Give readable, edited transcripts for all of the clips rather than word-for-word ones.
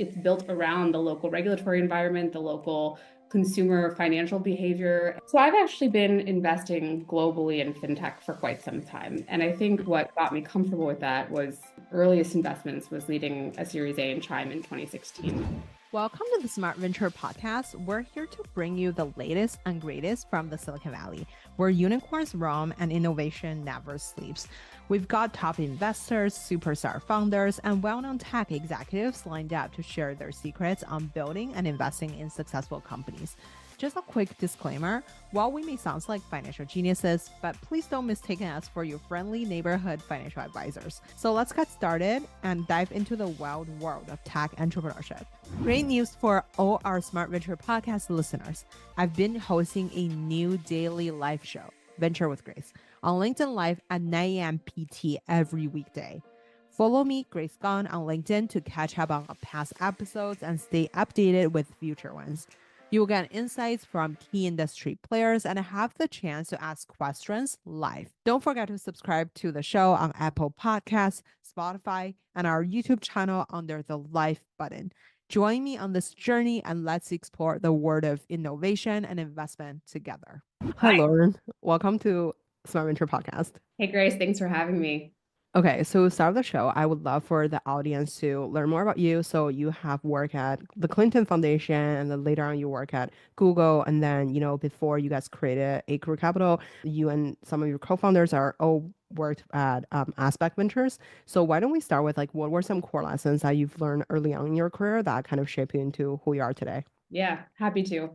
it's built around the local regulatory environment, the local consumer financial behavior. So I've actually been investing globally in fintech for quite some time. And I think what got me comfortable with that was earliest investments was leading a Series A in Chime in 2016. Welcome to the Smart Venture Podcast. We're here to bring you the latest and greatest from the Silicon Valley, where unicorns roam and innovation never sleeps. We've got top investors, superstar founders, and well-known tech executives lined up to share their secrets on building and investing in successful companies. Just a quick disclaimer, while we may sound like financial geniuses, but please don't mistake us for your friendly neighborhood financial advisors. So let's get started and dive into the wild world of tech entrepreneurship. Great news for all our Smart Venture Podcast listeners. I've been hosting a new daily live show, Venture with Grace, on LinkedIn Live at 9 a.m. PT every weekday. Follow me, Grace Gone, on LinkedIn to catch up on past episodes and stay updated with future ones. You will get insights from key industry players and have the chance to ask questions live. Don't forget to subscribe to the show on Apple Podcasts, Spotify, and our YouTube channel under the Live button. Join me on this journey and let's explore the world of innovation and investment together. Hi, Lauren. Welcome to Smart Venture Podcast. Hey, Grace, thanks for having me. Okay, so to start the show, I would love for the audience to learn more about you. So you have worked at the Clinton Foundation, and then later on you work at Google, and then before you guys created Acrew Capital, you and some of your co-founders are all worked at Aspect Ventures. So why don't we start with what were some core lessons that you've learned early on in your career that kind of shaped you into who you are today? Yeah, happy to.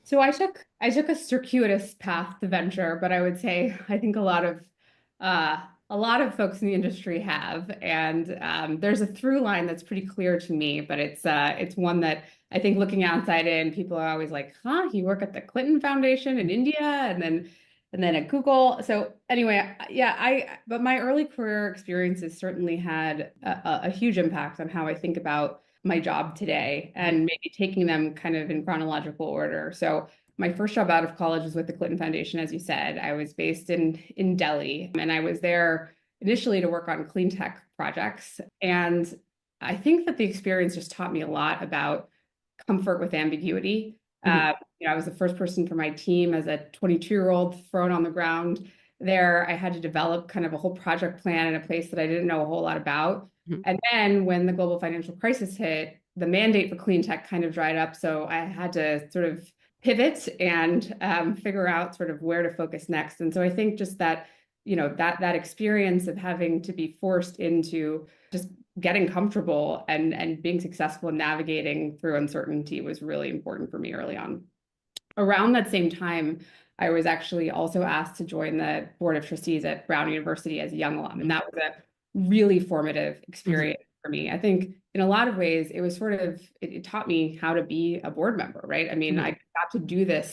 So I took a circuitous path to venture, but I would say I think a lot of folks in the industry have, and there's a through line that's pretty clear to me. But it's one that I think looking outside in, people are always like, "Huh, you work at the Clinton Foundation in India, and then at Google." So anyway, yeah, but my early career experiences certainly had a huge impact on how I think about my job today, and maybe taking them kind of in chronological order. So my first job out of college was with the Clinton Foundation, as you said. I was based in Delhi, and I was there initially to work on clean tech projects. And I think that the experience just taught me a lot about comfort with ambiguity. I was the first person for my team as a 22-year-old thrown on the ground there. I had to develop kind of a whole project plan in a place that I didn't know a whole lot about. And then when the global financial crisis hit, the mandate for clean tech kind of dried up. So I had to sort of pivot and figure out sort of where to focus next. And so I think just that, that experience of having to be forced into just getting comfortable and being successful in navigating through uncertainty was really important for me early on. Around that same time, I was actually also asked to join the board of trustees at Brown University as a young alum. And that was a really formative experience for me. I think in a lot of ways, it was it taught me how to be a board member, right? I mean, I got to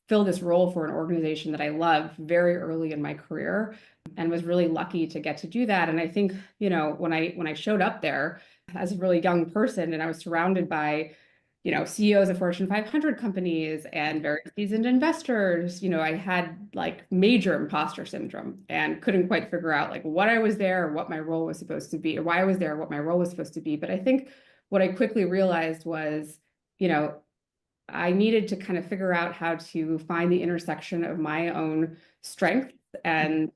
fill this role for an organization that I love very early in my career, and was really lucky to get to do that. And I think, when I showed up there as a really young person and I was surrounded by CEOs of Fortune 500 companies and very seasoned investors, I had major imposter syndrome and couldn't quite figure out what I was there or what my role was supposed to be, or why I was there, what my role was supposed to be. But I think what I quickly realized was, I needed to kind of figure out how to find the intersection of my own strengths and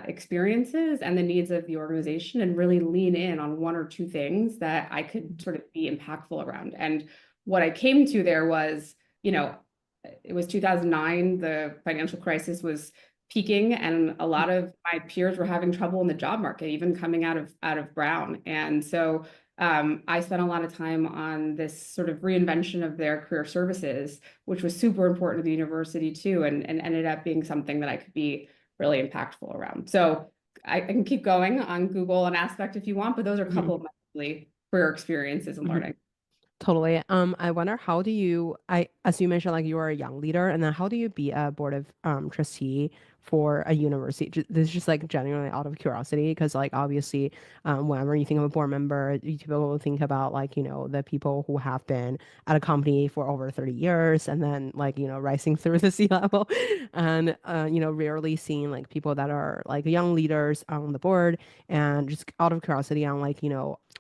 experiences and the needs of the organization, and really lean in on one or two things that I could sort of be impactful around. And what I came to there was, it was 2009, the financial crisis was peaking, and a lot of my peers were having trouble in the job market, even coming out of Brown. And so I spent a lot of time on this sort of reinvention of their career services, which was super important to the university too, and ended up being something that I could be really impactful around. So I can keep going on Google and Aspect if you want, but those are a couple of my career experiences and learning. Totally. I wonder, as you mentioned, you are a young leader, and then how do you be a board of trustee for a university? This is just like genuinely out of curiosity, because like obviously, whenever you think of a board member, you typically think about like, the people who have been at a company for over 30 years and then like, rising through the C level and, rarely seeing like people that are like young leaders on the board. And just out of curiosity on like,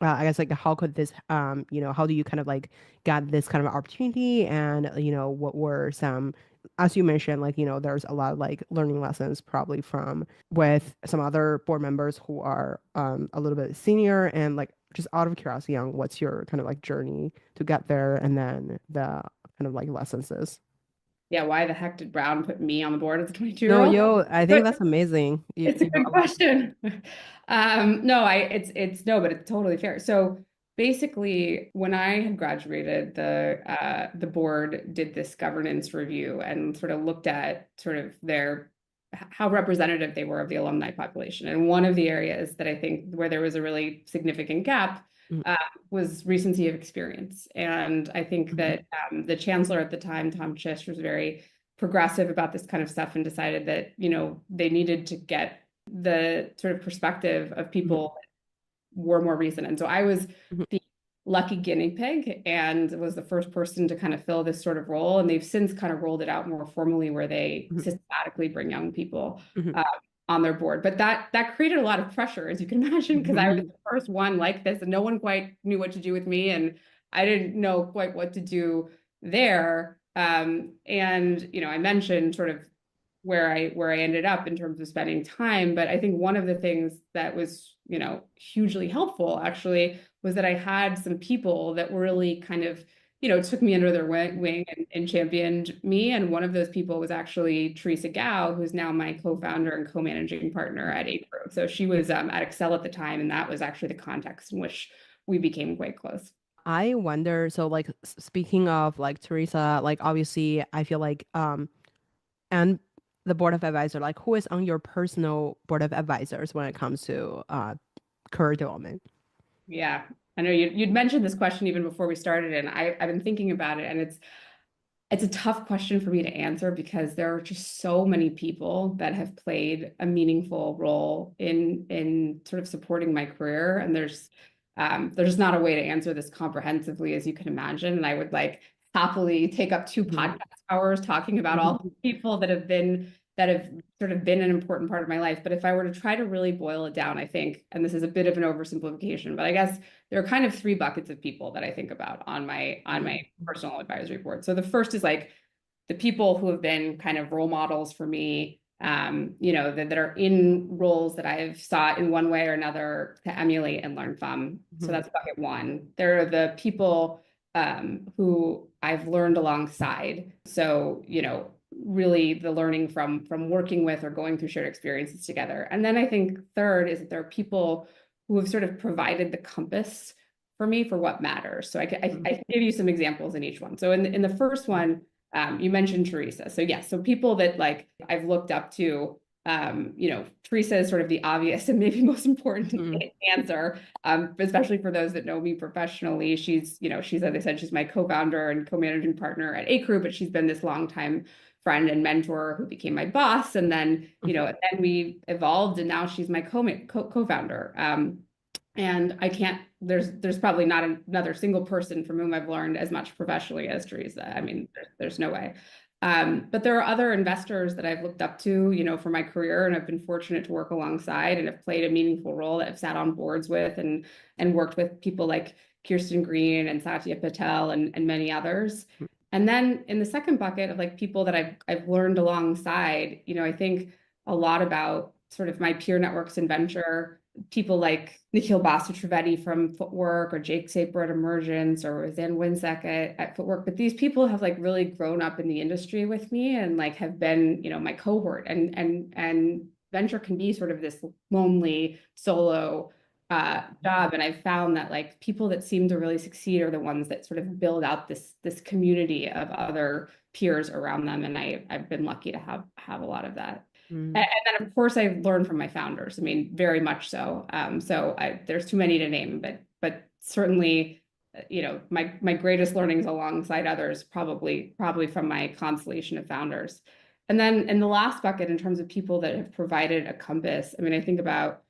I guess like how could this, how do you kind of like get this kind of opportunity? And, what were some, as you mentioned, like, there's a lot of like learning lessons probably from with some other board members who are a little bit senior, and like just out of curiosity on what's your kind of like journey to get there, and then the kind of like lessons is. Yeah, why the heck did Brown put me on the board as a 22 year No, old? yo, I think that's amazing. It's a good question. No, it's no, but it's totally fair. So basically, when I had graduated, the board did this governance review and sort of looked at sort of their how representative they were of the alumni population. And one of the areas that I think where there was a really significant gap Mhm, uh, was recency of experience. And I think mhm, that the chancellor at the time, Tom Chish, was very progressive about this kind of stuff and decided that, they needed to get the sort of perspective of mhm, people that were more recent. And so I was mhm, the lucky guinea pig and was the first person to kind of fill this sort of role. And they've since kind of rolled it out more formally where they mhm, systematically bring young people mhm, uh, on their board. But that created a lot of pressure, as you can imagine, because I was mhm, the first one like this and no one quite knew what to do with me. And I didn't know quite what to do there. And I mentioned sort of where I ended up in terms of spending time. But I think one of the things that was, hugely helpful actually was that I had some people that were really kind of, took me under their wing and championed me. And one of those people was actually Teresa Gao, who's now my co-founder and co-managing partner at Acrew. So she was at Excel at the time, and that was actually the context in which we became quite close. I wonder, so like speaking of like Teresa, like obviously I feel like and the board of advisor, like who is on your personal board of advisors when it comes to career development? Yeah, I know you'd mentioned this question even before we started, and I've been thinking about it, and it's a tough question for me to answer because there are just so many people that have played a meaningful role in sort of supporting my career, and there's not a way to answer this comprehensively as you can imagine, and I would like happily take up two Mhm, podcast hours talking about all mhm, the people that have sort of been an important part of my life. But if I were to try to really boil it down, I think, and this is a bit of an oversimplification, but I guess there are kind of three buckets of people that I think about on my mhm, personal advisory board. So the first is like the people who have been kind of role models for me, that are in roles that I've sought in one way or another to emulate and learn from. So mhm, that's bucket one. There are the people who I've learned alongside. So, really the learning from working with or going through shared experiences together. And then I think third is that there are people who have sort of provided the compass for me for what matters. So I can give you some examples in each one. So in the first one, you mentioned Teresa. So yes, so people that like I've looked up to, Teresa is sort of the obvious and maybe most important mhm, answer, especially for those that know me professionally. She's, as I said, she's my co-founder and co-managing partner at Acrew, but she's been this long time friend and mentor who became my boss. And then, mhm, and then we evolved and now she's my co-founder. And I can't, there's probably not another single person from whom I've learned as much professionally as Teresa. I mean, there's no way. But there are other investors that I've looked up to, for my career, and I've been fortunate to work alongside and have played a meaningful role that I've sat on boards with and worked with people like Kirsten Green and Satya Patel and many others. And then in the second bucket of like people that I've learned alongside, I think a lot about sort of my peer networks in venture, people like Nikhil Basu-Trivedi from Footwork or Jake Saper at Emergence or Roseanne Winsek at Footwork. But these people have like really grown up in the industry with me and like have been, my cohort. And venture can be sort of this lonely solo job. And I've found that like people that seem to really succeed are the ones that sort of build out this community of other peers around them. And I've been lucky to have a lot my mhm, and then, of course, I've learned from my founders. I mean, very much so. There's too many to name, but certainly, my greatest learnings alongside others probably from my constellation of founders. And then in the last bucket, in terms of people that have provided a compass, I mean, I think about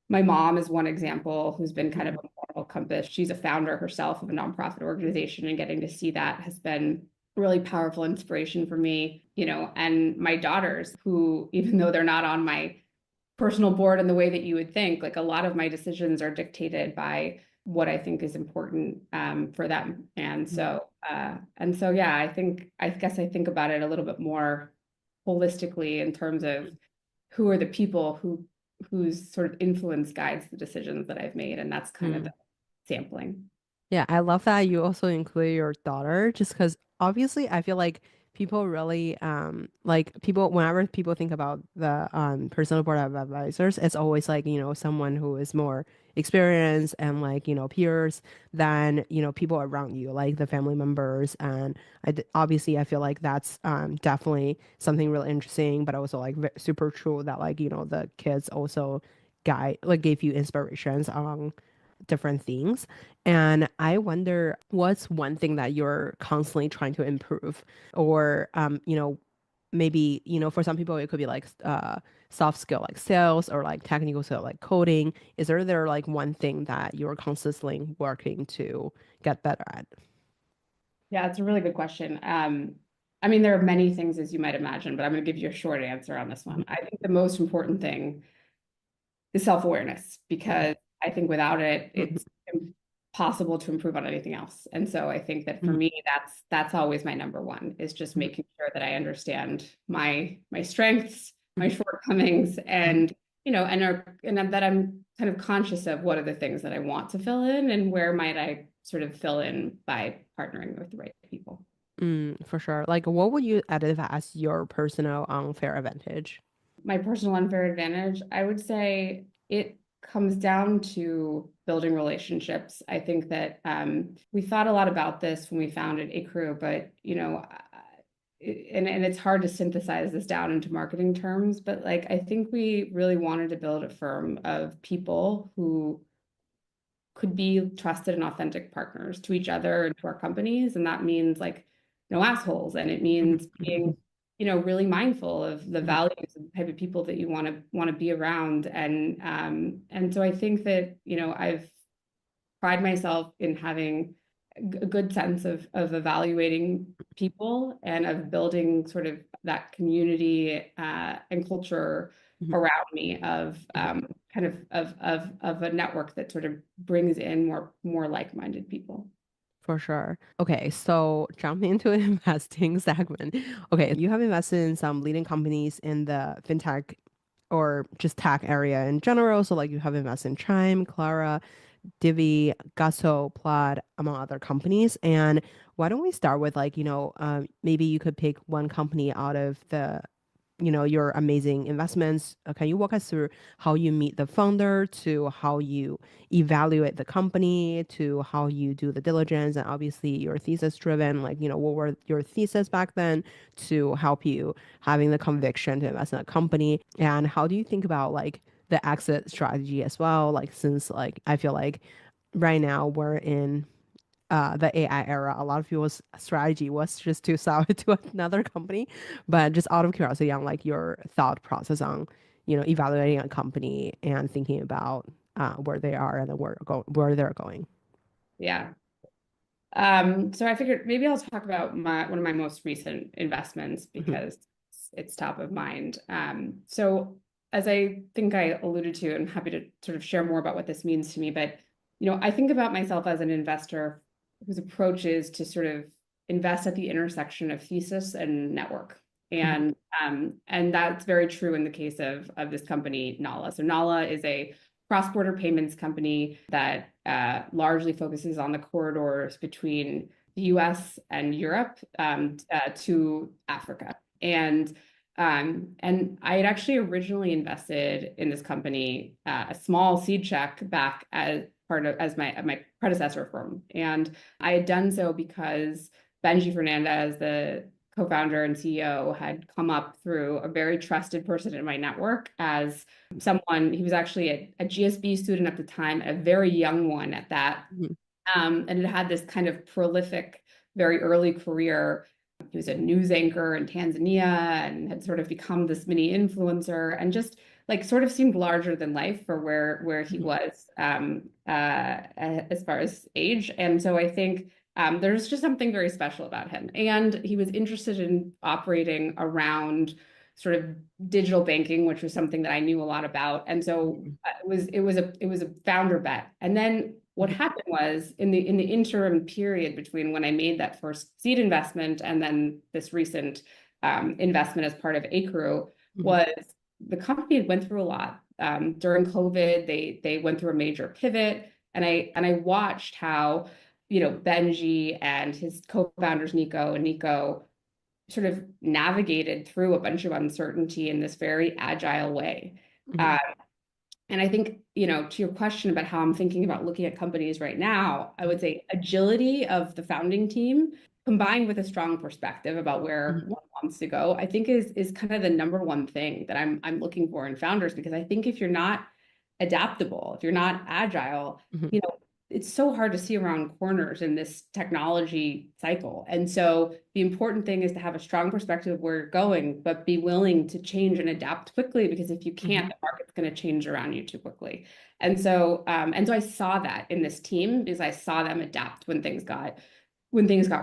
my mom is one example who's been kind of a moral compass. She's a founder herself of a nonprofit organization, and getting to see that has been really powerful inspiration for me, and my daughters, who, even though they're not on my personal board in the way that you would think, like a lot of my decisions are dictated by what I think is important for them. And so, yeah, I guess I think about it a little bit more holistically in terms of who are the people whose sort of influence guides the decisions that I've made, and that's kind of the Mm. sampling. Yeah, I love that you also include your daughter just because obviously I feel like people really like people whenever people think about the personal board of advisors, it's always like, someone who is more experienced and like, peers than, people around you, like the family members. And obviously I feel like that's definitely something really interesting, but also like super true that like, the kids also gave you inspirations on different things. And I wonder what's one thing that you're constantly trying to improve or maybe, for some people it could be like soft skill like sales or like technical skill like coding. Is there like one thing that you're constantly working to get better at? Yeah, it's a really good question. I mean, there are many things, as you might imagine, but I'm going to give you a short answer on this one. I think the most important thing is self-awareness, because I think without it, Mhm. it's impossible to improve on anything else. And so I think that for Mhm. me, that's always my number one, is just Mhm. making sure that I understand my strengths, my Mhm. shortcomings, Mhm. and that I'm kind of conscious of what are the things that I want to fill in and where might I sort of fill in by partnering with the right people. For sure. Like, what would you edit as your personal unfair advantage? My personal unfair advantage, I would say it comes down to building relationships. I think that we thought a lot about this when we founded Acrew, but and it's hard to synthesize this down into marketing terms, but like I think we really wanted to build a firm of people who could be trusted and authentic partners to each other and to our companies. And that means like no assholes. And it Mhm. means being, Mhm. really mindful of the Mhm. values and the type of people that you want to be around. And so I think that, I've pride myself in having a good sense of evaluating people and of building sort of that community and culture Mhm. around me of Mhm. kind of a network that sort of brings in more like-minded people. For sure. Okay, so jumping into an investing segment. Okay, you have invested in some leading companies in the fintech or just tech area in general. So like you have invested in Chime, Clara, Divvy, Gusto, Plaid, among other companies. And why don't we start with like, maybe you could pick one company out of the your amazing investments. Can you walk us through how you meet the founder, to how you evaluate the company, to how you do the diligence, and obviously your thesis driven, like, what were your thesis back then to help you having the conviction to invest in a company? And how do you think about like the exit strategy as well? Like, since like I feel like right now we're in the AI era, a lot of people's strategy was just to sell it to another company. But just out of curiosity on like your thought process on, evaluating a company and thinking about where they are and where they're going. Yeah. So I figured maybe I'll talk about one of my most recent investments Mhm. because it's top of mind. So as I think I alluded to, I'm happy to sort of share more about what this means to me. But I think about myself as an investor whose approach is to sort of invest at the intersection of thesis and network. Mhm. And that's very true in the case of this company, Nala. So Nala is a cross-border payments company that largely focuses on the corridors between the US and Europe to Africa. And I had actually originally invested in this company, a small seed check back as my predecessor firm. And I had done so because Benji Fernandez, the co-founder and CEO, had come up through a very trusted person in my network as someone. He was actually a GSB student at the time, a very young one at that, Mhm. and it had this kind of prolific, very early career He was a news anchor in Tanzania and had sort of become this mini influencer and just like sort of seemed larger than life for where he Mhm. was as far as age. And so I think there's just something very special about him. And he was interested in operating around sort of digital banking, which was something that I knew a lot about. And so Mhm. it was a founder bet. And then what Mhm. happened was in the interim period between when I made that first seed investment and then this recent investment as part of Acrew Mhm. was the company went through a lot. During COVID, they went through a major pivot, and I watched how Benji and his co-founders Nico sort of navigated through a bunch of uncertainty in this very agile way. Mhm. Uh, and I think, to your question about how I'm thinking about looking at companies right now, I would say agility of the founding team combined with a strong perspective about where Mhm. one wants to go, I think is kind of the number one thing that I'm looking for in founders, because I think if you're not adaptable, if you're not agile, Mhm. you know, it's so hard to see around corners in this technology cycle. And so the important thing is to have a strong perspective of where you're going, but be willing to change and adapt quickly, because if you can't, Mhm. the market's going to change around you too quickly. And so I saw that in this team because I saw them adapt when things got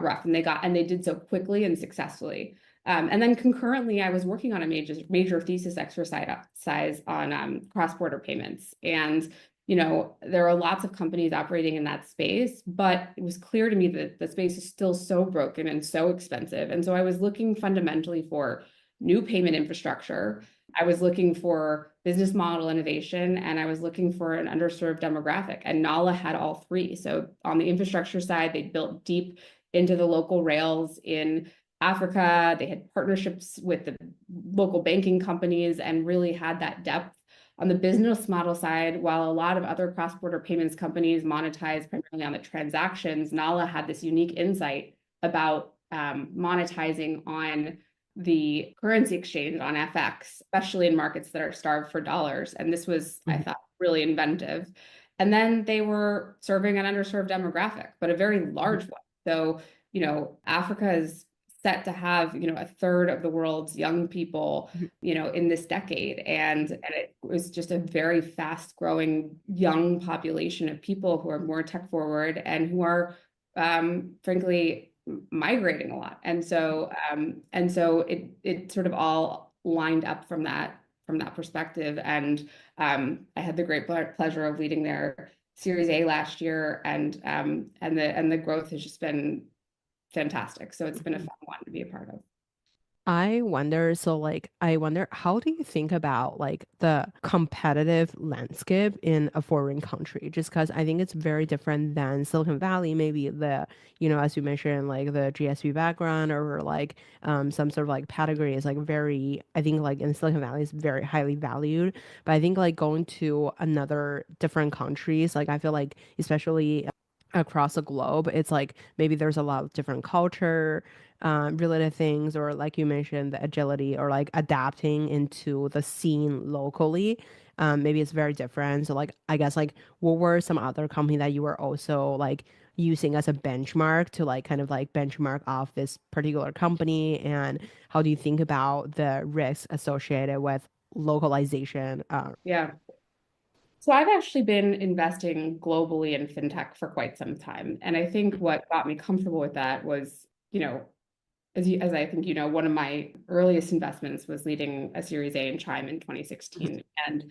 rough, and they did so quickly and successfully. And then concurrently, I was working on a major thesis exercise on cross-border payments. And there are lots of companies operating in that space, but it was clear to me that the space is still so broken and so expensive. And so I was looking fundamentally for new payment infrastructure. I was looking for business model innovation, and I was looking for an underserved demographic. And Nala had all three. So on the infrastructure side, they built deep into the local rails in Africa. They had partnerships with the local banking companies and really had that depth. On the business model side, while a lot of other cross-border payments companies monetize primarily on the transactions, Nala had this unique insight about monetizing on the currency exchange on FX, especially in markets that are starved for dollars. And this was, I Mhm. thought, really inventive. And then they were serving an underserved demographic, but a very Mhm. large one. So, Africa is set to have, a third of the world's young people, Mhm. in this decade. And it was just a very fast growing young population of people who are more tech forward and who are, frankly, migrating a lot. And so it sort of all lined up from that perspective. And I had the great pleasure of leading their Series A last year, and the growth has just been fantastic. So it's been a Mhm. fun one to be a part of. I wonder, how do you think about like the competitive landscape in a foreign country? Just because I think it's very different than Silicon Valley, maybe as you mentioned, like the GSP background or like some sort of like pedigree is like very, I think like in Silicon Valley is very highly valued. But I think like going to another different countries, like I feel like especially across the globe, it's like maybe there's a lot of different culture related things, or like you mentioned, the agility or like adapting into the scene locally. Maybe it's very different. So like I guess like what were some other company that you were also like using as a benchmark to like kind of like benchmark off this particular company, and how do you think about the risks associated with localization? Yeah. So I've actually been investing globally in fintech for quite some time. And I think what got me comfortable with that was, as I think one of my earliest investments was leading a Series A in Chime in 2016. And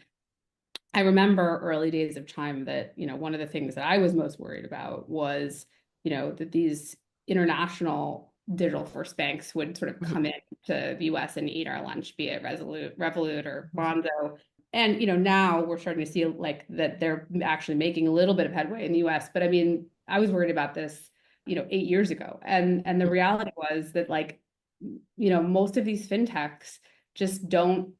I remember early days of Chime that, one of the things that I was most worried about was, that these international digital first banks would sort of come in to the US and eat our lunch, be it Revolut or Bonzo. And, now we're starting to see like that they're actually making a little bit of headway in the US. But I mean, I was worried about this, 8 years ago. And the reality was that like, most of these fintechs just don't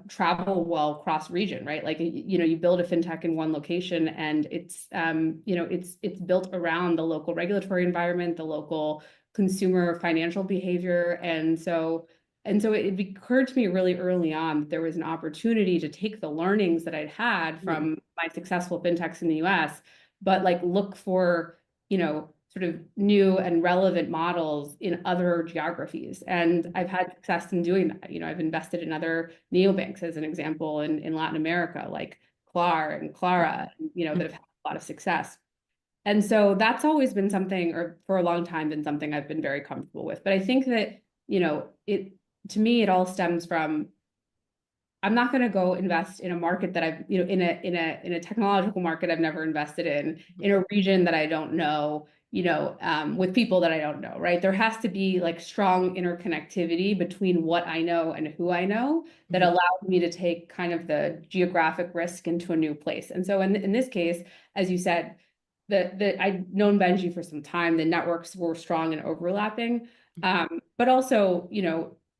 travel well cross region, right? Like, you build a fintech in one location and it's built around the local regulatory environment, the local consumer financial behavior. And so it occurred to me really early on that there was an opportunity to take the learnings that I'd had Mhm. from my successful fintechs in the US, but like look for, sort of new and relevant models in other geographies. And I've had success in doing that. I've invested in other neobanks, as an example, in Latin America, like Klar and Clara, that have had a lot of success. And so that's always been something, or for a long time, been something I've been very comfortable with. But I think that, to me, it all stems from, I'm not going to go invest in a market that I've, in a technological market I've never invested in a region that I don't know, with people that I don't know, right? There has to be like strong interconnectivity between what I know and who I know that allows me to take kind of the geographic risk into a new place. And so in this case, as you said, I'd known Benji for some time. The networks were strong and overlapping, but also,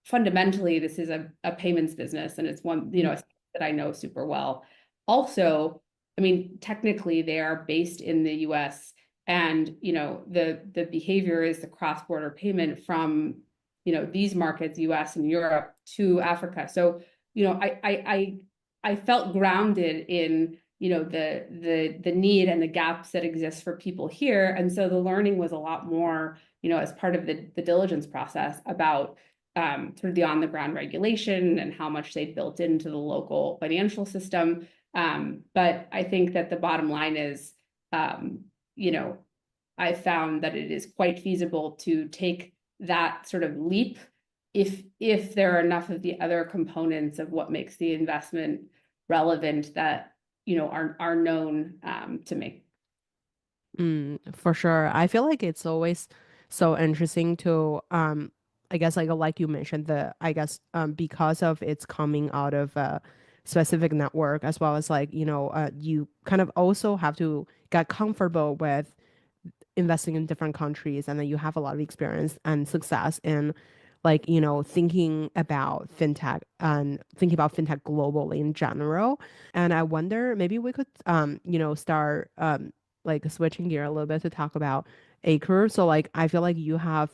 fundamentally, this is a payments business, and it's one, that I know super well. Also, I mean, technically, they are based in the U.S., and the behavior is the cross-border payment from these markets, U.S. and Europe, to Africa. So I felt grounded in the need and the gaps that exist for people here. And so the learning was a lot more, as part of the diligence process about sort of the on-the-ground regulation and how much they built into the local financial system. But I think that the bottom line is, I found that it is quite feasible to take that sort of leap if there are enough of the other components of what makes the investment relevant that are known to me. For sure. I feel like it's always so interesting to I guess like you mentioned, because of it's coming out of a specific network, as well as you kind of also have to get comfortable with investing in different countries, and then you have a lot of experience and success in thinking about fintech and thinking about fintech globally in general. And I wonder, maybe we could start like switching gear a little bit to talk about Acrew. So I feel like you have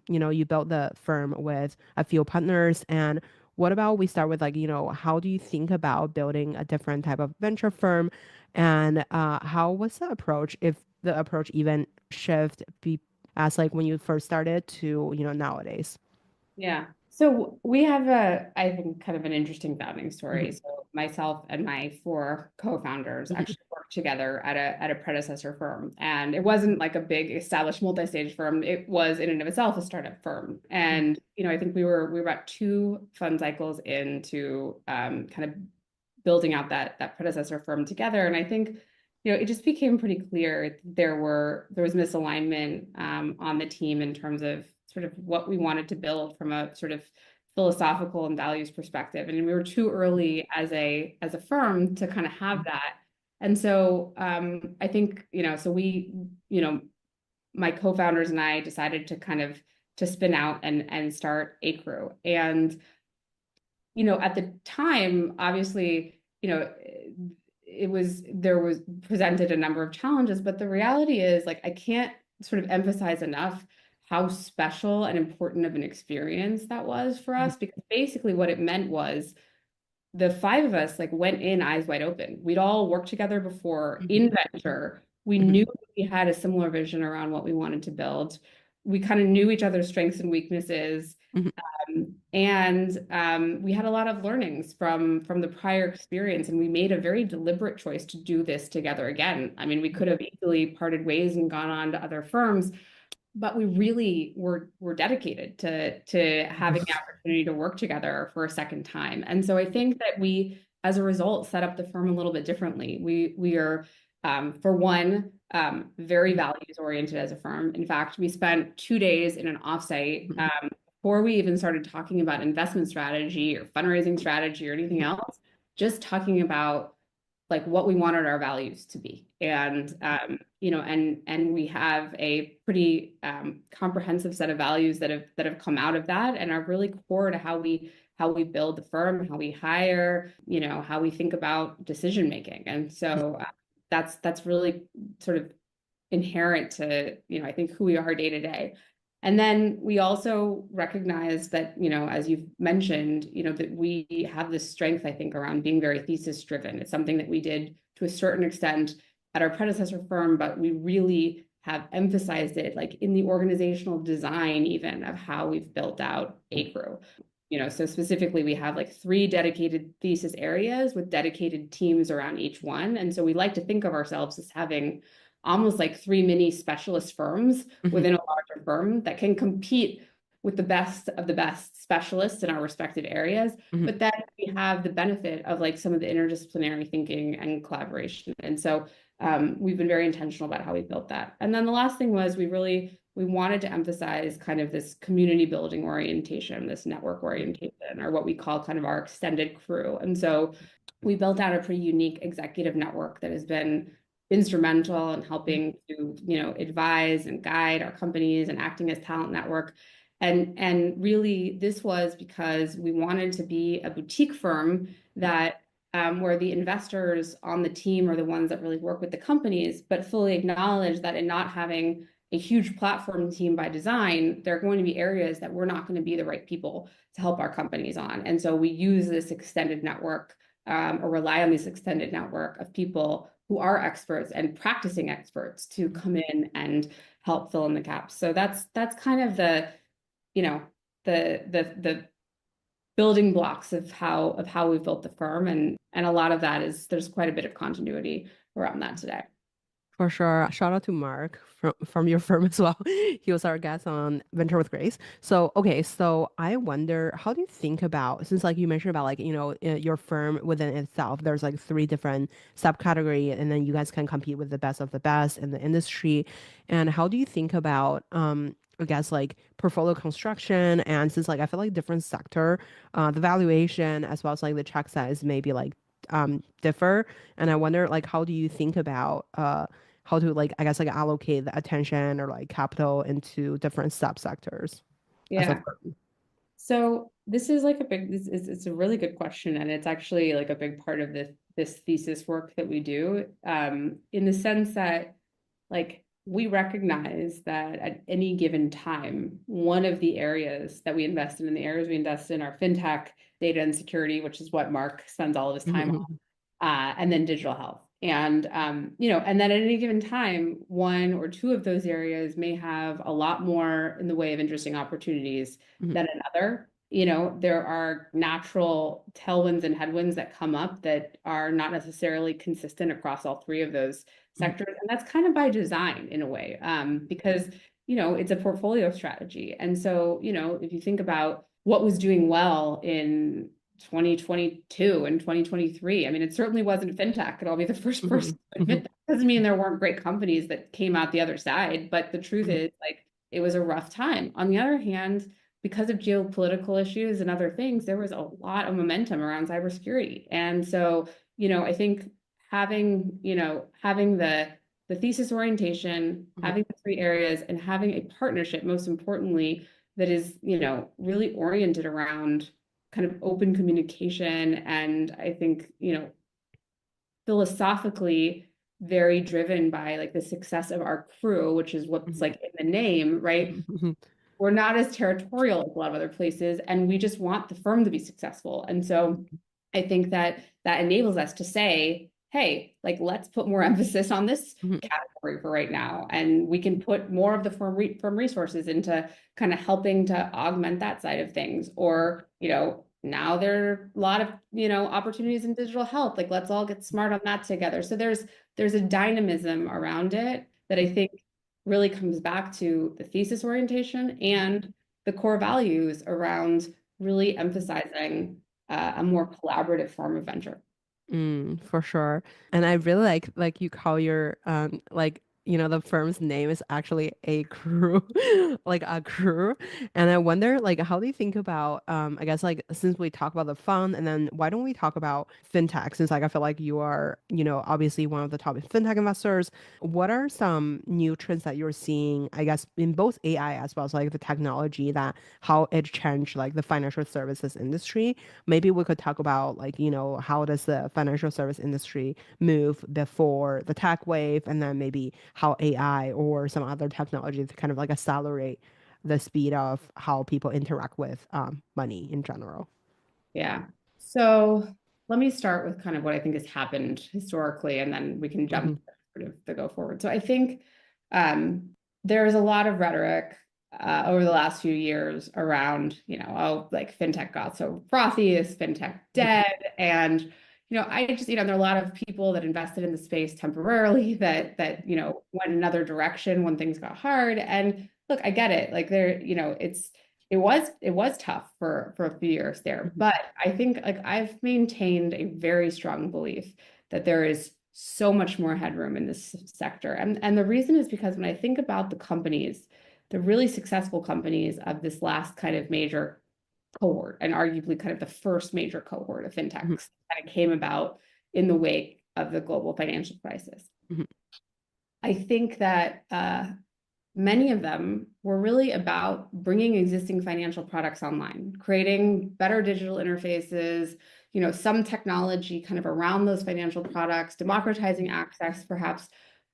you built the firm with a few partners. And what about we start with how do you think about building a different type of venture firm, and how was the approach, if the approach even shift be as when you first started to nowadays? Yeah. So we have I think, kind of an interesting founding story. So myself and my four co-founders actually worked together at a predecessor firm. And it wasn't like a big established multi-stage firm. It was in and of itself a startup firm. And, I think we were about two fund cycles into kind of building out that predecessor firm together. And I think, it just became pretty clear there was misalignment on the team in terms of sort of what we wanted to build from a sort of philosophical and values perspective. And we were too early as a firm to kind of have that. And so I think, so we, my co-founders and I decided to kind of to spin out and start Acrew. And, at the time, obviously, there was presented a number of challenges, but the reality is, I can't sort of emphasize enough how special and important of an experience that was for us, because basically what it meant was the five of us went in eyes wide open. We'd all worked together before in venture. We knew we had a similar vision around what we wanted to build. We kind of knew each other's strengths and weaknesses. And we had a lot of learnings from the prior experience, and we made a very deliberate choice to do this together again. I mean, we could have easily parted ways and gone on to other firms, but we really were dedicated to having the opportunity to work together for a second time. And so I think that we, as a result, set up the firm a little bit differently. We are, for one, very values oriented as a firm. In fact, we spent 2 days in an offsite before we even started talking about investment strategy or fundraising strategy or anything else, just talking about what we wanted our values to be. And, and we have a pretty comprehensive set of values that have come out of that and are really core to how we build the firm, how we hire, how we think about decision making. And so that's really sort of inherent to, I think, who we are day to day. And then we also recognize that, as you've mentioned, that we have this strength, I think, around being very thesis driven. It's something that we did to a certain extent at our predecessor firm, but we really have emphasized it like in the organizational design even of how we've built out Acrew. So specifically we have like 3 dedicated thesis areas with dedicated teams around each one. And so we like to think of ourselves as having almost like 3 mini specialist firms Mhm. within a larger firm that can compete with the best of the best specialists in our respective areas. Mhm. But then we have the benefit of like some of the interdisciplinary thinking and collaboration. And so we've been very intentional about how we built that. And then the last thing was we wanted to emphasize kind of this community building orientation, this network orientation, or what we call kind of our extended crew. And so we built out a pretty unique executive network that has been instrumental in helping to, advise and guide our companies and acting as talent network. And really, this was because we wanted to be a boutique firm that where the investors on the team are the ones that really work with the companies, but fully acknowledge that in not having a huge platform team by design, there are going to be areas that we're not going to be the right people to help our companies on. And so we use this extended network or rely on this extended network of people who are experts and practicing experts to come in and help fill in the gaps. So that's kind of the, you know, the building blocks of how we've built the firm. And a lot of that is there's quite a bit of continuity around that today. For sure. Shout out to Mark from your firm as well. He was our guest on Venture with Grace. So, okay, so I wonder, how do you think about, since like you mentioned about like, your firm within itself, there's like 3 different subcategory and then you guys can compete with the best of the best in the industry. And how do you think about I guess like portfolio construction, and since like I feel like different sector, the valuation as well as like the check size maybe like differ. And I wonder like how do you think about how to like I guess like allocate the attention or like capital into different subsectors as a Yeah. firm. So this is like it's a really good question, and it's actually like a big part of this thesis work that we do, in the sense that like we recognize that at any given time, one of the areas that we invest in, the areas we invest in are fintech, data and security, which is what Mark spends all of his time on, and then digital health. And then at any given time, 1 or 2 of those areas may have a lot more in the way of interesting opportunities than another. There are natural tailwinds and headwinds that come up that are not necessarily consistent across all 3 of those sectors. And that's kind of by design in a way, because, it's a portfolio strategy. And so, if you think about what was doing well in 2022 and 2023. I mean, it certainly wasn't fintech, and I'll be the first person to admit that. Doesn't mean there weren't great companies that came out the other side, but the truth is, like, it was a rough time. On the other hand, because of geopolitical issues and other things, there was a lot of momentum around cybersecurity. And so, I think having the thesis orientation, having the 3 areas, and having a partnership, most importantly, that is, really oriented around kind of open communication, and I think, philosophically very driven by like the success of our crew, which is what's like in the name, right? We're not as territorial as a lot of other places, and we just want the firm to be successful. And so I think that enables us to say, hey, like let's put more emphasis on this category for right now, and we can put more of the firm resources into kind of helping to augment that side of things. Or now there are a lot of opportunities in digital health. Like let's all get smart on that together. So there's a dynamism around it that I think really comes back to the thesis orientation and the core values around really emphasizing a more collaborative form of venture. For sure. And I really like you call your like the firm's name is actually Acrew, like Acrew. And I wonder like how do you think about I guess like since we talk about the fund, and then why don't we talk about fintech, since like I feel like you are, obviously one of the top fintech investors. What are some new trends that you're seeing, I guess, in both AI as well as like the technology, that how it changed like the financial services industry? Maybe we could talk about like, how does the financial service industry move before the tech wave, and then maybe how AI or some other technology to kind of like accelerate the speed of how people interact with money in general. Yeah. So let me start with kind of what I think has happened historically, and then we can jump Hmm. to sort of the go forward. So I think there's a lot of rhetoric over the last few years around, oh, like fintech got so frothy, is fintech dead? And, I just, there are a lot of people that invested in the space temporarily that, went another direction when things got hard. And look, I get it. Like it was tough for a few years there. But I think like I've maintained a very strong belief that there is so much more headroom in this sector. And the reason is because when I think about the companies, the really successful companies of this last kind of major cohort, and arguably kind of the first major cohort of Mhm. fintechs that came about in the wake of the global financial crisis. Mhm. I think that many of them were really about bringing existing financial products online, creating better digital interfaces, some technology kind of around those financial products, democratizing access perhaps.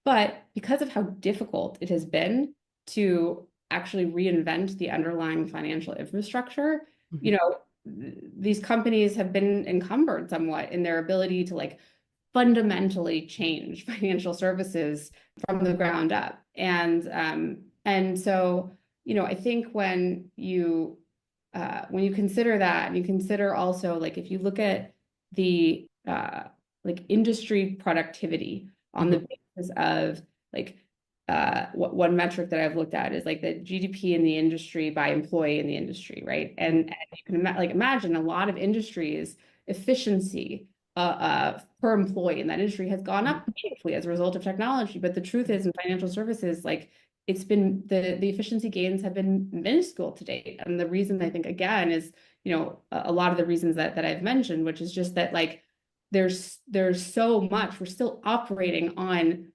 But because of how difficult it has been to actually reinvent the underlying financial infrastructure, Mhm. you know, these companies have been encumbered somewhat in their ability to like fundamentally change financial services from the ground up. And so, I think when you consider that, and you consider also like if you look at the like industry productivity on Mhm. the basis of like what one metric that I've looked at is like the GDP in the industry by employee in the industry, right? And you can like imagine a lot of industries efficiency per employee in that industry has gone Mhm. up meaningfully as a result of technology. But the truth is, in financial services, like it's been the efficiency gains have been minuscule to date. And the reason I think again is, a lot of the reasons that I've mentioned, which is just that like there's so much, we're still operating on,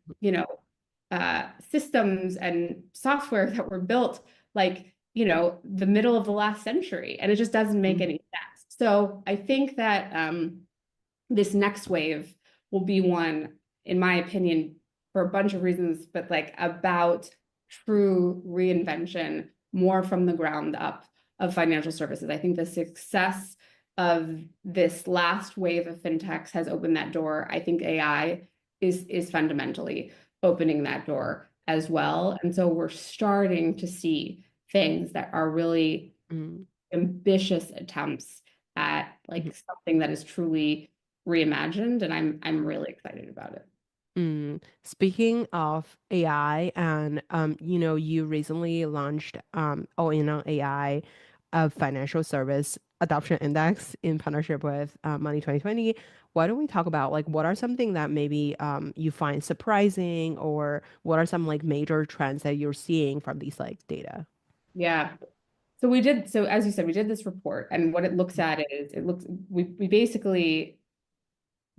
systems and software that were built like, the middle of the last century. And it just doesn't make Mhm. any sense. So I think that this next wave will be one, in my opinion, for a bunch of reasons, but like about true reinvention, more from the ground up of financial services. I think the success of this last wave of fintechs has opened that door. I think AI is fundamentally opening that door as well. And so we're starting to see things that are really Mhm. ambitious attempts at Mhm. like something that is truly reimagined, and I'm really excited about it. Speaking of AI, and you recently launched all-in on AI, a financial service adoption index in partnership with Money 2020. Why don't we talk about like what are something that maybe you find surprising, or what are some like major trends that you're seeing from these like data? Yeah. So as you said, we did this report, and what it looks at is we basically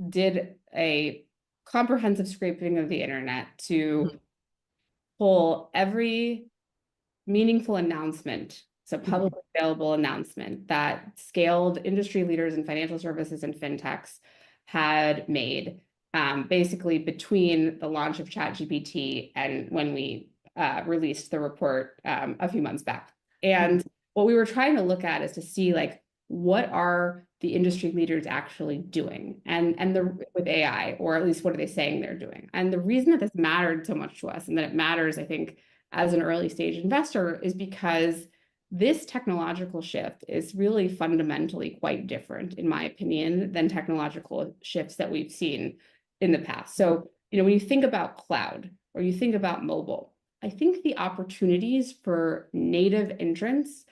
did a comprehensive scraping of the internet to Mhm. pull every meaningful announcement, so Mhm. publicly available announcement that scaled industry leaders in financial services and fintechs had made, basically between the launch of ChatGPT and when we released the report a few months back. Mhm. And what we were trying to look at is to see like what are the industry leaders actually doing and with AI, or at least what are they saying they're doing. And the reason that this mattered so much to us, and that it matters, I think, as an early stage investor, is because this technological shift is really fundamentally quite different, in my opinion, than technological shifts that we've seen in the past. So, when you think about cloud or you think about mobile, I think the opportunities for native entrants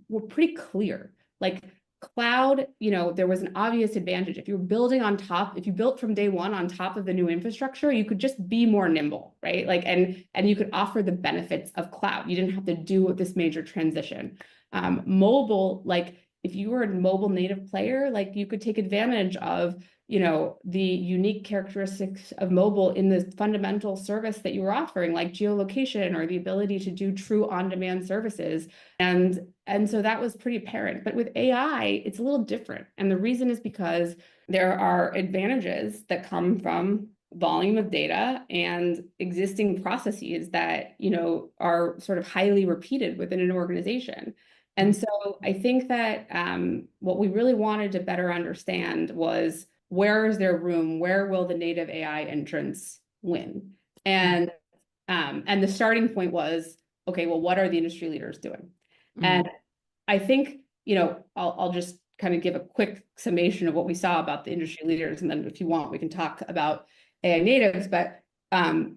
were pretty clear. Like cloud, there was an obvious advantage. If you were building on top, if you built from day one on top of the new infrastructure, you could just be more nimble, right? Like, and you could offer the benefits of cloud. You didn't have to do this major transition. Mobile, like if you were a mobile native player, like you could take advantage of, the unique characteristics of mobile in the fundamental service that you were offering, like geolocation or the ability to do true on-demand services. And so that was pretty apparent. But with AI, it's a little different. And the reason is because there are advantages that come from volume of data and existing processes that, are sort of highly repeated within an organization. And Mhm. so I think that what we really wanted to better understand was where is there room? Where will the native AI entrants win? Mhm. And And the starting point was, okay, well, what are the industry leaders doing? Mm-hmm. And I think, I'll just kind of give a quick summation of what we saw about the industry leaders. And then if you want, we can talk about AI natives. But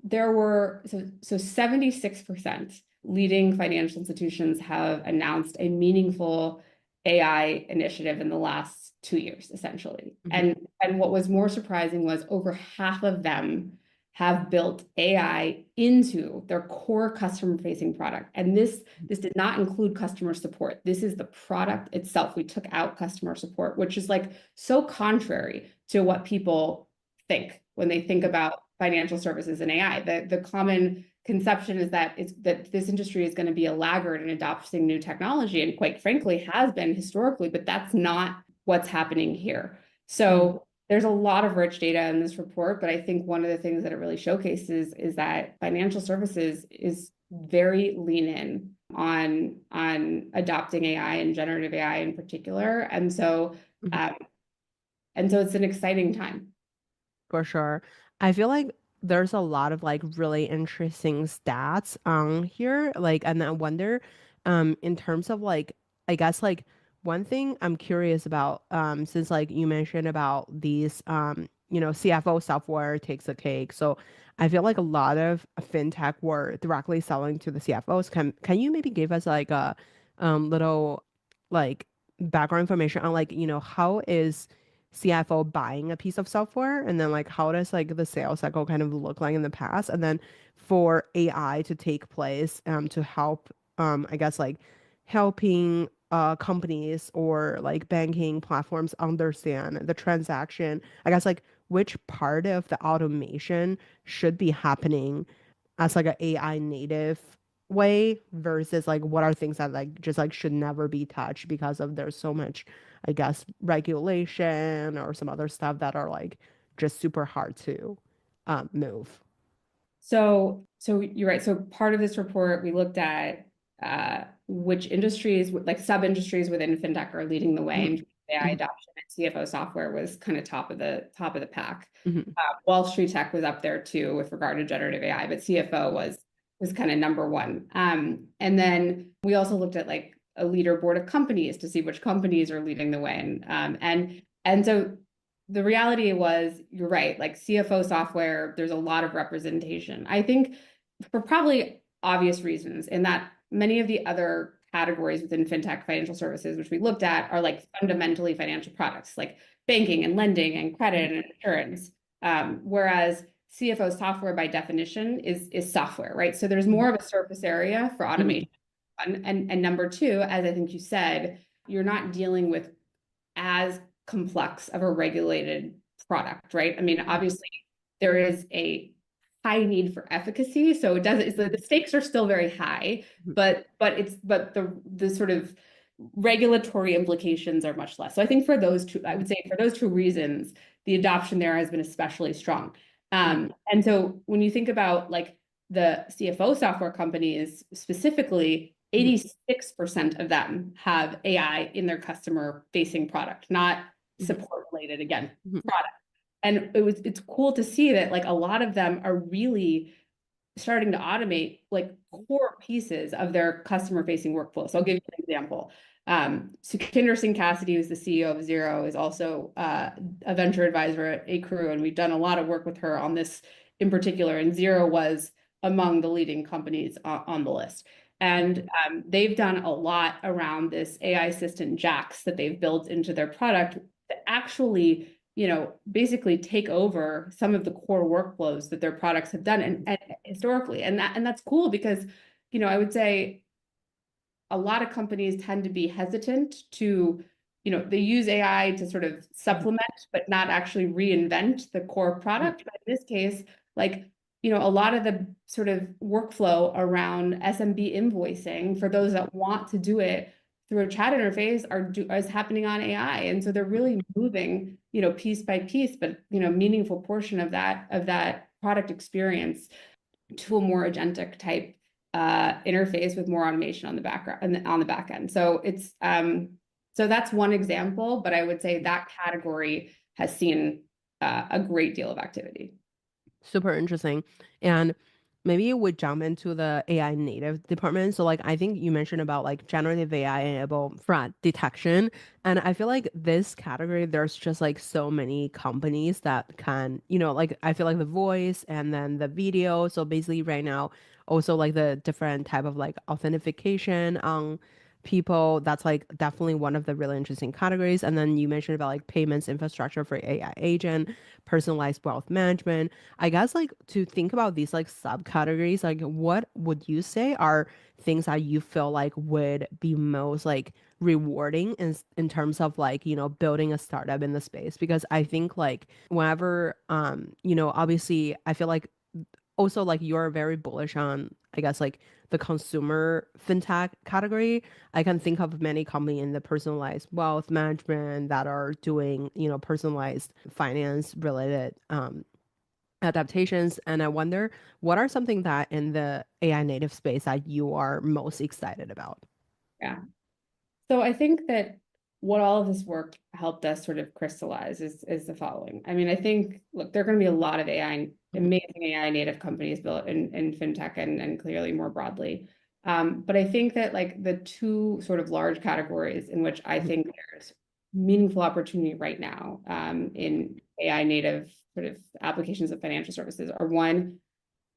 there were, so 76% leading financial institutions have announced a meaningful AI initiative in the last 2 years, essentially. Mm-hmm. And what was more surprising was over half of them have built AI into their core customer-facing product. And this did not include customer support. This is the product itself. We took out customer support, which is like so contrary to what people think when they think about financial services and AI. The common conception is that this industry is going to be a laggard in adopting new technology, and quite frankly has been historically, but that's not what's happening here. So there's a lot of rich data in this report, but I think one of the things that it really showcases is that financial services is very lean in on adopting AI and generative AI in particular. And so it's an exciting time. For sure. I feel like there's a lot of like really interesting stats on here. Like, and I wonder, in terms of like, I guess like one thing I'm curious about, since like you mentioned about these, CFO software takes a cake. So I feel like a lot of fintech were directly selling to the CFOs. Can you maybe give us like a little like background information on like, how is CFO buying a piece of software, and then like how does like the sales cycle kind of look like in the past, and then for AI to take place to help I guess like helping companies or like banking platforms understand the transaction, I guess like which part of the automation should be happening as like an AI native way versus like what are things that like just like should never be touched because of there's so much, I guess, regulation or some other stuff that are like just super hard to move. So you're right. So part of this report, we looked at which industries, like sub-industries within fintech, are leading the way Mhm, in AI mhm, adoption. And CFO software was kind of top of the pack. mhm, Wall Street tech was up there too with regard to generative AI, but CFO was kind of number one. And then we also looked at like a leaderboard of companies to see which companies are leading the way. And so the reality was, you're right, like CFO software, there's a lot of representation. I think for probably obvious reasons, in that many of the other categories within fintech financial services, which we looked at, are like fundamentally financial products, like banking and lending and credit and insurance. Whereas CFO software by definition is software, right? So there's more of a surface area for mhm, automation. And number two, as I think you said, you're not dealing with as complex of a regulated product, right? I mean, obviously, there is a high need for efficacy, so it doesn't. The stakes are still very high, mhm, but the sort of regulatory implications are much less. So I think for those two, I would say for those two reasons, the adoption there has been especially strong. mhm, And so when you think about like the CFO software companies specifically, mhm, 86% of them have AI in their customer facing product, not mhm, support related, again, mhm, product. And it's cool to see that like a lot of them are really starting to automate like core pieces of their customer facing workflow. So I'll give you an example. Sukhinder Singh Cassidy, who's the CEO of Zero, is also a venture advisor at Acrew, and we've done a lot of work with her on this in particular. And Zero was among the leading companies on the list. And they've done a lot around this AI assistant Jax that they've built into their product to actually, basically take over some of the core workflows that their products have done and historically. And that's cool because, I would say a lot of companies tend to be hesitant to, they use AI to sort of mhm, supplement, but not actually reinvent the core mhm, product. But in this case, like, a lot of the sort of workflow around SMB invoicing for those that want to do it through a chat interface is happening on AI. And so they're really moving, piece by piece, but, meaningful portion of that product experience to a more agentic type interface with more automation on the background on the back end. So that's one example, but I would say that category has seen a great deal of activity. super interesting. And maybe we jump into the AI native department. So like I think you mentioned about like generative AI enable fraud detection. And I feel like this category, there's just like so many companies that can, like I feel like the voice and then the video. So basically right now, also like the different type of like authentication on people. That's like definitely one of the really interesting categories. And then you mentioned about like payments infrastructure for AI agent, personalized wealth management. I guess like to think about these like subcategories, like what would you say are things that you feel like would be most like rewarding in terms of like, building a startup in the space? Because I think like whenever obviously I feel like also like you're very bullish on, I guess, like the consumer fintech category. I can think of many companies in the personalized wealth management that are doing, personalized finance related adaptations. And I wonder what are something that in the AI native space that you are most excited about? Yeah. So I think that what all of this work helped us sort of crystallize is the following. I mean, I think, look, there are going to be a lot of AI, Mhm, amazing AI native companies built in fintech and clearly more broadly. But I think that like the two sort of large categories in which I mhm, think there's meaningful opportunity right now in AI native sort of applications of financial services are one,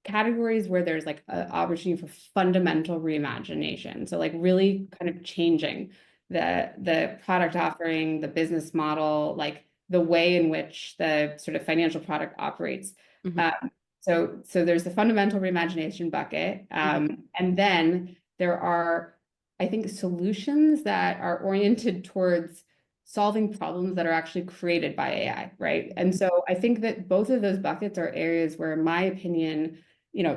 categories where there's like an opportunity for fundamental reimagination. So like really kind of changing the product offering, the business model, like the way in which the sort of financial product operates. mhm, Um, so there's the fundamental reimagination bucket, mhm, and then there are, I think, solutions that are oriented towards solving problems that are actually created by AI, right? And so I think that both of those buckets are areas where, in my opinion,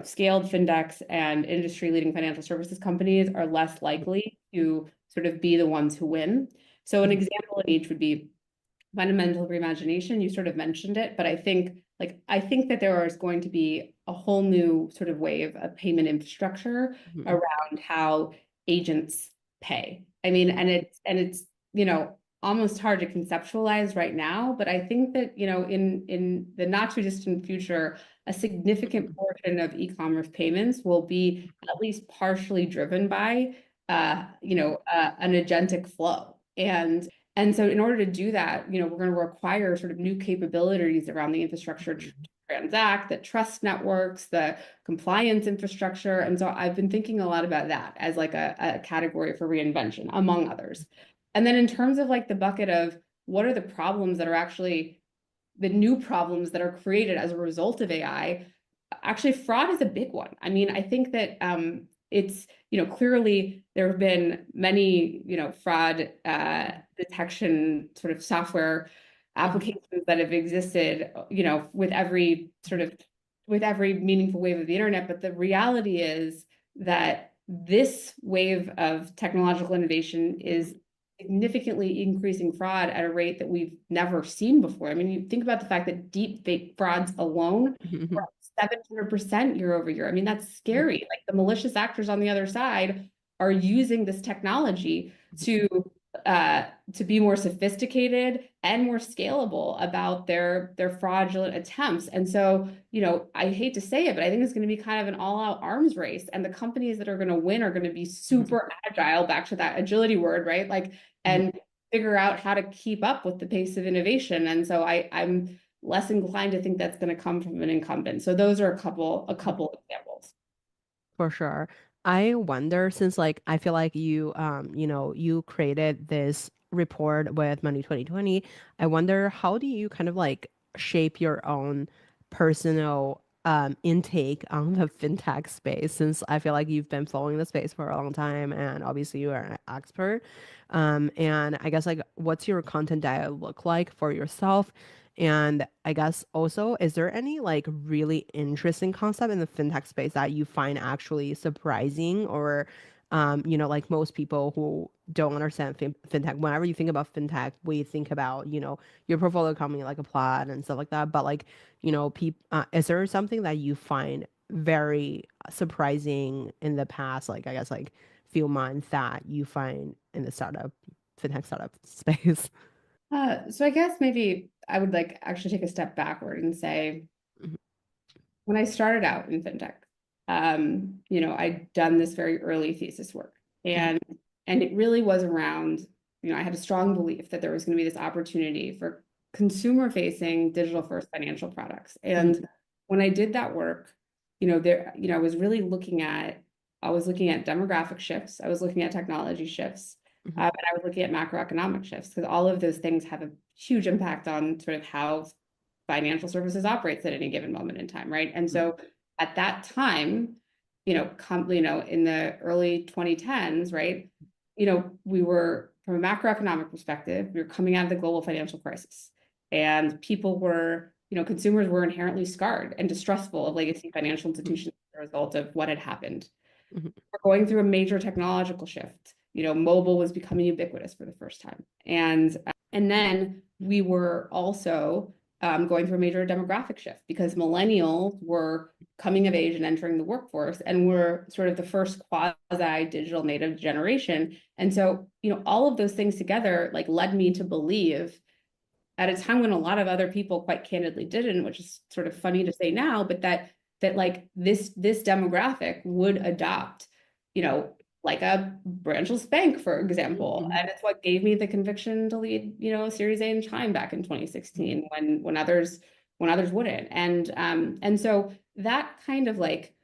scaled fintechs and industry-leading financial services companies are less likely to sort of be the ones who win. So an mhm, example of each would be fundamental reimagination. You sort of mentioned it, but I think that there is going to be a whole new sort of wave of payment infrastructure mhm, around how agents pay. I mean, and it's almost hard to conceptualize right now, but I think that in the not too distant future, a significant mhm, portion of e-commerce payments will be at least partially driven by an agentic flow. And so in order to do that, we're going to require sort of new capabilities around the infrastructure to mhm, transact, the trust networks, the compliance infrastructure. And so I've been thinking a lot about that as like a category for reinvention, among others. And then in terms of like the bucket of what are the problems that are actually the new problems that are created as a result of AI, actually fraud is a big one. I mean, I think that it's, clearly there have been many, fraud detection sort of software mhm, applications that have existed, with every meaningful wave of the internet. But the reality is that this wave of technological innovation is significantly increasing fraud at a rate that we've never seen before. I mean, you think about the fact that deep fake frauds alone mhm, were mhm, up 700% year over year. I mean, that's mhm, scary. Like the malicious actors on the other side are using this technology to uh, to be more sophisticated and more scalable about their fraudulent attempts. And so, I hate to say it, but I think it's going to be kind of an all-out arms race. And the companies that are going to win are going to be mhm, super agile, back to that agility word, right? Like, mhm. and figure out how to keep up with the pace of innovation. And so I'm less inclined to think that's going to come from an incumbent. So those are a couple examples. For sure. I wonder since like I feel like you you created this report with Money 2020. I wonder how do you kind of like shape your own personal intake on the fintech space since I feel like you've been following the space for a long time and obviously you are an expert. And I guess like what's your content diet look like for yourself? And I guess also, is there any like really interesting concept in the fintech space that you find actually surprising or, like most people who don't understand fintech, whenever you think about fintech, we think about, your portfolio company like a Plaid and stuff like that. But like, is there something that you find very surprising in the past, like I guess like few months that you find in the fintech startup space? So I guess maybe I would like actually take a step backward and say, when I started out in fintech, I'd done this very early thesis work, and it really was around, I had a strong belief that there was going to be this opportunity for consumer-facing digital-first financial products. And when I did that work, I was really looking at, demographic shifts, I was looking at technology shifts, and I was looking at macroeconomic shifts, because all of those things have a huge impact on sort of how financial services operates at any given moment in time, right? And so at that time, in the early 2010s, right, we were, from a macroeconomic perspective, we were coming out of the global financial crisis, and people were, consumers were inherently scarred and distrustful of legacy financial institutions as a result of what had happened. We're going through a major technological shift. Mobile was becoming ubiquitous for the first time, and then we were also going through a major demographic shift, because millennials were coming of age and entering the workforce, and were sort of the first quasi-digital native generation. And so, all of those things together like led me to believe, at a time when a lot of other people quite candidly didn't, which is sort of funny to say now, but that like this demographic would adopt, like a branchless bank, for example. And it's what gave me the conviction to lead, Series A in Chime back in 2016, when others wouldn't. And so that kind of like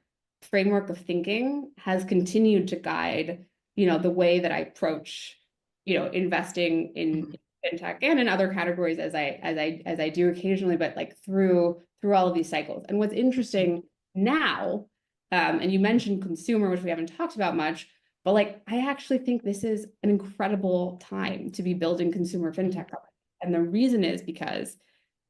framework of thinking has continued to guide, the way that I approach, investing in fintech and in other categories, as I do occasionally, but like through all of these cycles. And what's interesting now, and you mentioned consumer, which we haven't talked about much, but like I actually think this is an incredible time to be building consumer fintech. And the reason is because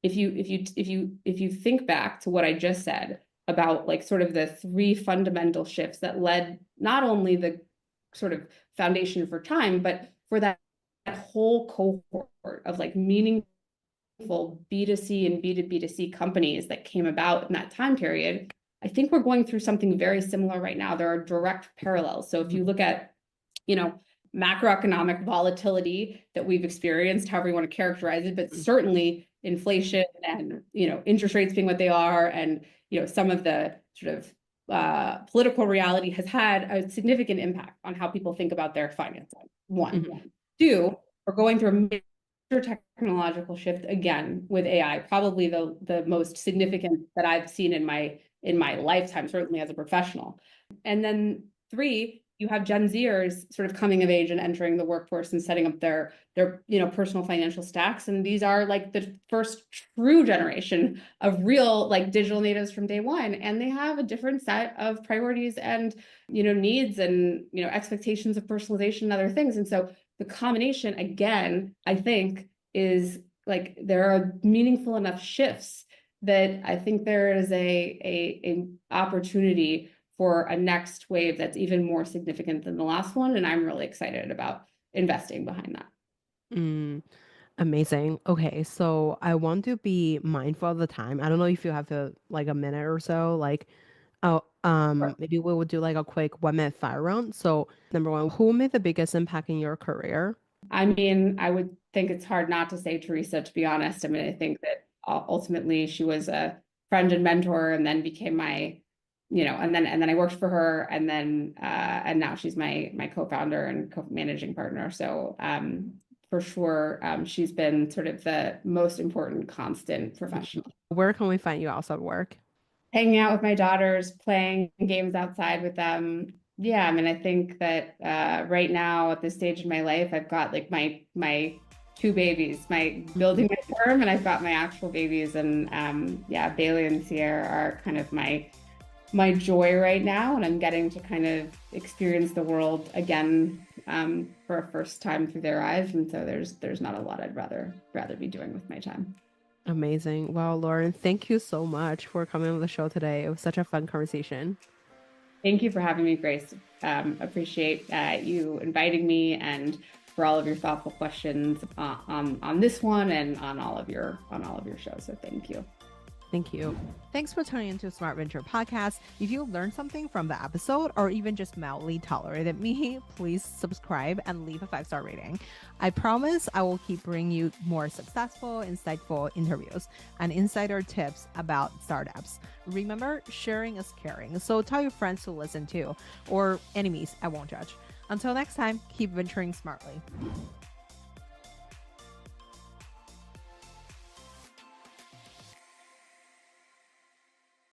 if you think back to what I just said about like sort of the three fundamental shifts that led not only the sort of foundation for Chime, but for that whole cohort of like meaningful B2C and B2B2C companies that came about in that time period, I think we're going through something very similar right now. There are direct parallels. So if you look at, macroeconomic volatility that we've experienced, however you want to characterize it, but certainly inflation and, interest rates being what they are, and, some of the sort of political reality has had a significant impact on how people think about their financing. One. Two, we're going through a major technological shift again with AI, probably the most significant that I've seen in my lifetime, certainly as a professional. And then three, you have Gen Zers sort of coming of age and entering the workforce and setting up their personal financial stacks. And these are like the first true generation of real like digital natives from day one. And they have a different set of priorities and, needs and, expectations of personalization and other things. And so the combination, again, I think is like there are meaningful enough shifts that I think there is a opportunity for a next wave that's even more significant than the last one. And I'm really excited about investing behind that. Amazing. Okay, so I want to be mindful of the time. I don't know if you have like a minute or so. Like, maybe we would do like a quick 1 minute fire round. So, number one, who made the biggest impact in your career? I mean, I would think it's hard not to say Teresa, to be honest. I mean, I think that ultimately she was a friend and mentor, and then became my, and then I worked for her, and then and now she's my co-founder and co-managing partner. So for sure, she's been sort of the most important constant professional. Where can we find you outside work? Hanging out with my daughters, playing games outside with them. Yeah, I mean, I think that right now at this stage in my life, I've got like my two babies, my building my firm, and I've got my actual babies. And yeah, Bailey and Sierra are kind of my joy right now, and I'm getting to kind of experience the world again for a first time through their eyes. And so there's not a lot I'd rather be doing with my time. Amazing. Well, Lauren, thank you so much for coming on the show today. It was such a fun conversation. Thank you for having me, Grace. Appreciate you inviting me, and for all of your thoughtful questions on this one and on all of your shows. So thank you. Thank you. Thanks for tuning into Smart Venture Podcast. If you learned something from the episode or even just mildly tolerated me, please subscribe and leave a 5-star rating. I promise I will keep bringing you more successful, insightful interviews and insider tips about startups. Remember, sharing is caring. So tell your friends to listen too, or enemies, I won't judge. Until next time, keep venturing smartly.